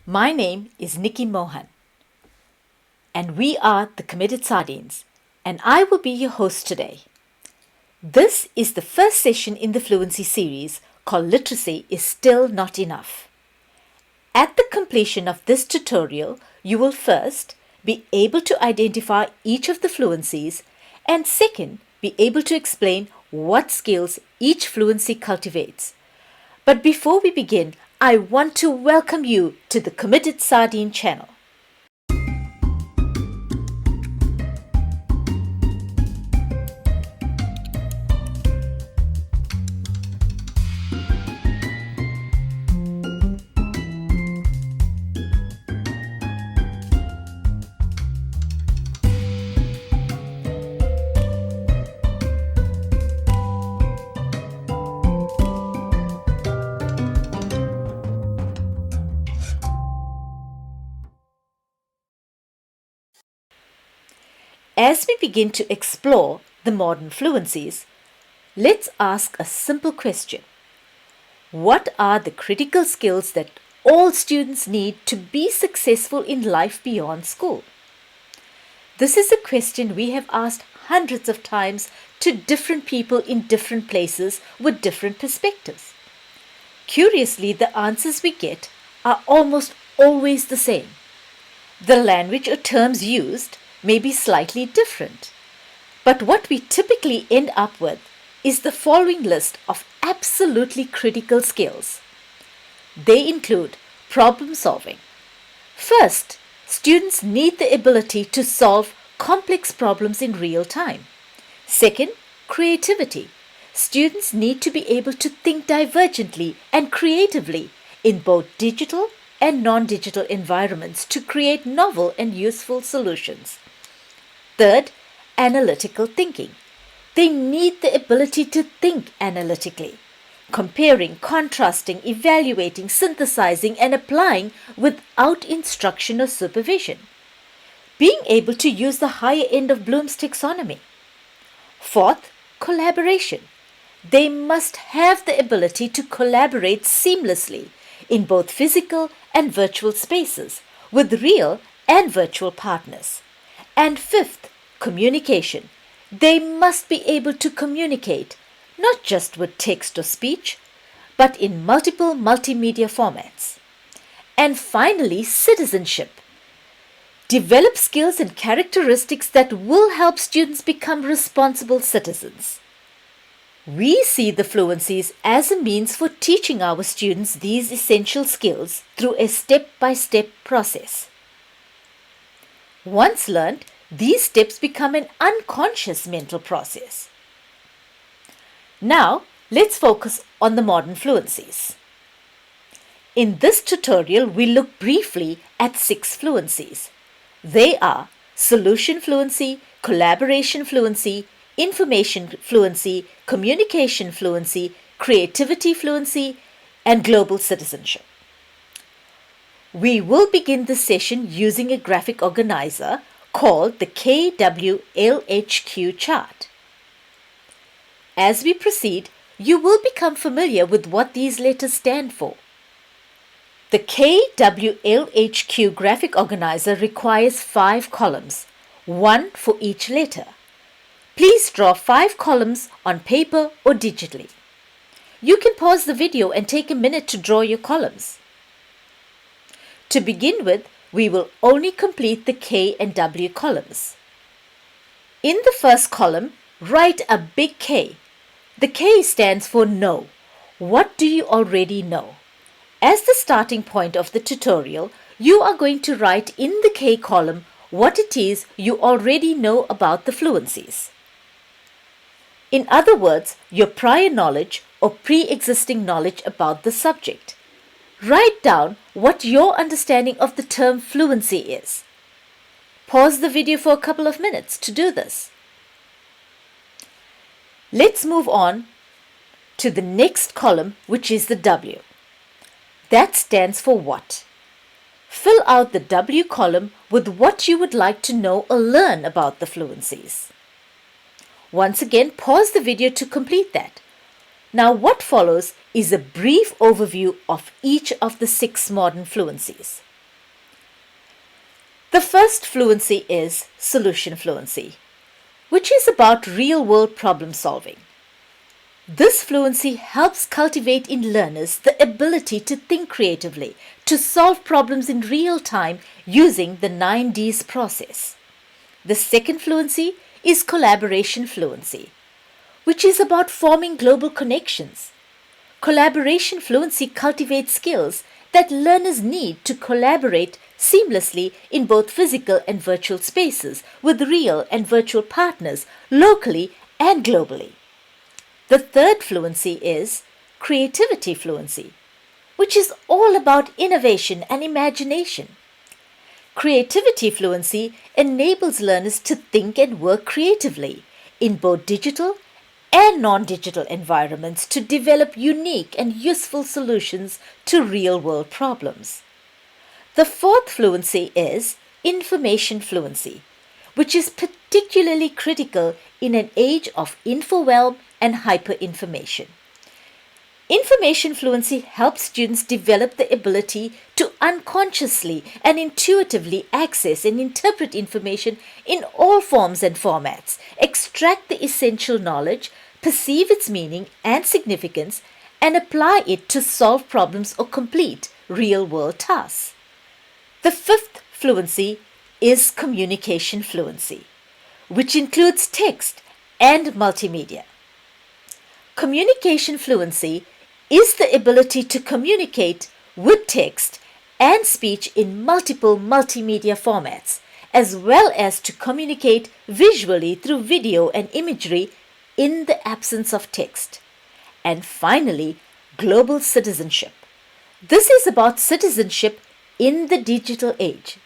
My name is Nikki Mohan, and we are the Committed Sardines, and I will be your host today. This is the first session in the Fluency series called Literacy is Still Not Enough. At the completion of this tutorial, you will first be able to identify each of the fluencies and second, be able to explain what skills each fluency cultivates. But before we begin, I want to welcome you to the Committed Sardine channel. As we begin to explore the modern fluencies, let's ask a simple question. What are the critical skills that all students need to be successful in life beyond school? This is a question we have asked hundreds of times to different people in different places with different perspectives. Curiously, the answers we get are almost always the same. The language or terms used may be slightly different, but what we typically end up with is the following list of absolutely critical skills. They include problem solving. First, students need the ability to solve complex problems in real time. Second, creativity. Students need to be able to think divergently and creatively in both digital and non-digital environments to create novel and useful solutions. Third, analytical thinking. They need the ability to think analytically, comparing, contrasting, evaluating, synthesizing, and applying without instruction or supervision. Being able to use the higher end of Bloom's taxonomy. Fourth, collaboration. They must have the ability to collaborate seamlessly in both physical and virtual spaces with real and virtual partners. And fifth, communication. They must be able to communicate not just with text or speech, but in multiple multimedia formats. And finally, citizenship. Develop skills and characteristics that will help students become responsible citizens. We see the fluencies as a means for teaching our students these essential skills through a step-by-step process. Once learned, these steps become an unconscious mental process. Now, let's focus on the modern fluencies. In this tutorial, we look briefly at 6 fluencies. They are solution fluency, collaboration fluency, information fluency, communication fluency, creativity fluency, and global citizenship. We will begin this session using a graphic organizer called the kwlhq chart. As we proceed, you will become familiar with what these letters stand for. The kwlhq graphic organizer requires 5 columns, 1 for each letter. Please draw 5 columns on paper or digitally. You can pause the video and take a minute to draw your columns. To begin with, we will only complete the K and W columns. In the first column, write a big K. The K stands for know. What do you already know? As the starting point of the tutorial, you are going to write in the K column what it is you already know about the fluencies. In other words, your prior knowledge or pre-existing knowledge about the subject. Write down what your understanding of the term fluency is. Pause the video for a couple of minutes to do this. Let's move on to the next column, which is the W. That stands for what. Fill out the W column with what you would like to know or learn about the fluencies. Once again, pause the video to complete that. Now what follows is a brief overview of each of the 6 modern fluencies. The first fluency is solution fluency, which is about real-world problem solving. This fluency helps cultivate in learners the ability to think creatively, to solve problems in real time using the 9Ds process. The second fluency is collaboration fluency, which is about forming global connections. Collaboration fluency cultivates skills that learners need to collaborate seamlessly in both physical and virtual spaces with real and virtual partners locally and globally. The third fluency is creativity fluency, which is all about innovation and imagination. Creativity fluency enables learners to think and work creatively in both digital and non-digital environments to develop unique and useful solutions to real-world problems. The fourth fluency is information fluency, which is particularly critical in an age of infowhelm and hyperinformation. Information fluency helps students develop the ability to unconsciously and intuitively access and interpret information in all forms and formats, extract the essential knowledge, perceive its meaning and significance, and apply it to solve problems or complete real-world tasks. The fifth fluency is communication fluency, which includes text and multimedia. Communication fluency is the ability to communicate with text and speech in multiple multimedia formats, as well as to communicate visually through video and imagery in the absence of text. And finally, global citizenship. This is about citizenship in the digital age.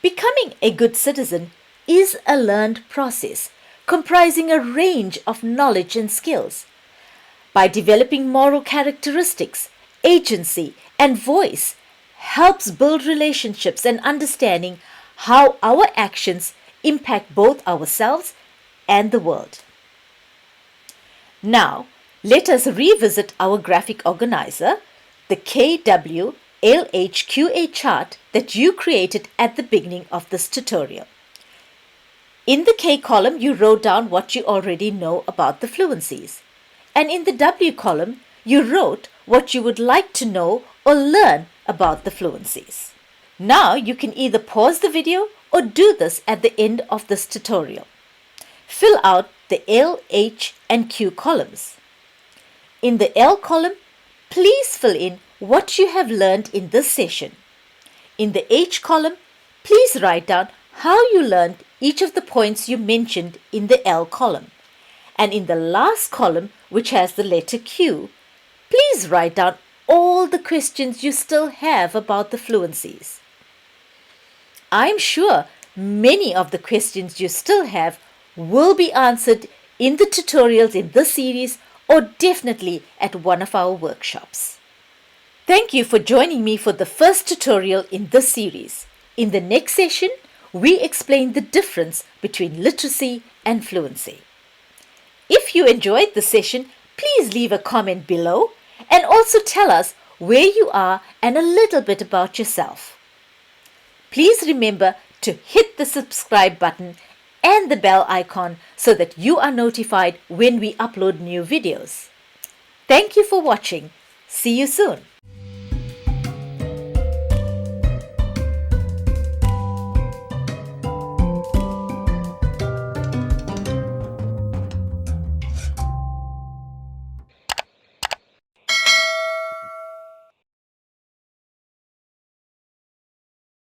Becoming a good citizen is a learned process comprising a range of knowledge and skills. By developing moral characteristics, agency, and voice helps build relationships and understanding how our actions impact both ourselves and the world. Now, let us revisit our graphic organizer, the kwlhq chart that you created at the beginning of this tutorial. In the K column, you wrote down what you already know about the fluencies. And in the W column, you wrote what you would like to know or learn about the fluencies. Now you can either pause the video or do this at the end of this tutorial. Fill out the L, H, and Q columns. In the L column, please fill in what you have learned in this session. In the H column, please write down how you learned each of the points you mentioned in the L column. And in the last column, which has the letter Q, please write down all the questions you still have about the fluencies. I'm sure many of the questions you still have will be answered in the tutorials in this series or definitely at one of our workshops. Thank you for joining me for the first tutorial in this series. In the next session, we explain the difference between literacy and fluency. If you enjoyed the session, please leave a comment below and also tell us where you are and a little bit about yourself. Please remember to hit the subscribe button and the bell icon so that you are notified when we upload new videos. Thank you for watching. See you soon.